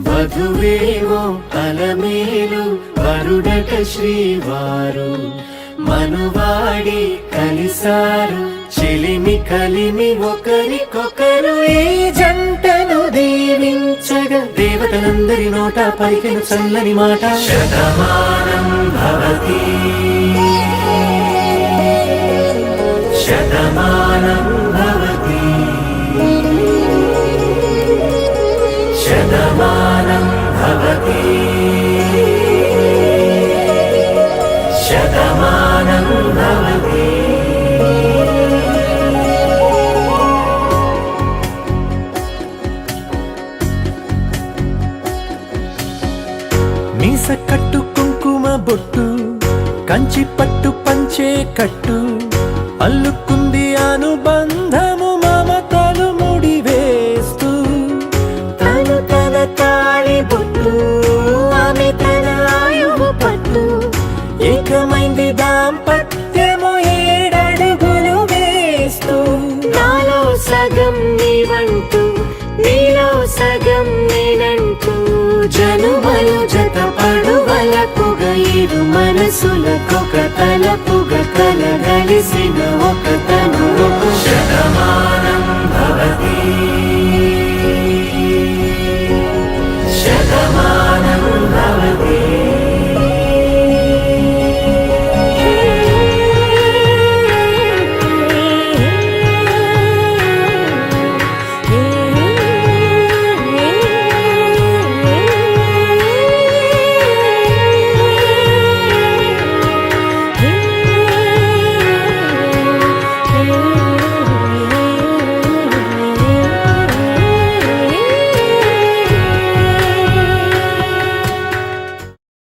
వధువేమో అలమేలు వరుడట శ్రీవారు మనువాడి కలిసారు చెలిమి కలిమి ఒకరికొకరు ఈ జంటను దీవించగా దేవతలందరి నోట పలికిన చల్లని మాట శతమానం భవతి శతమానం భవతి శతమానం భవతి శతమానం భవతి. మీస కట్టు కుంకుమ బొట్టు కంచి పట్టు పంచే కట్టు అల్లుకుంది అనుబంధము మమతలు ముడివేస్తూ తను తన తాళి బొట్టు ఆమె తన ఆయువు పట్టు ఏకమైంది దాంపత్యము 7 అడుగులు వేస్తూ నాలో సగం నీవంటూ నీలో సగం నేనంటూ జనుమలు జత పడువలపుగ ఇరు మనసులకొక తలపుగ కలగలిసిన ఒక తను శతమానం భవతి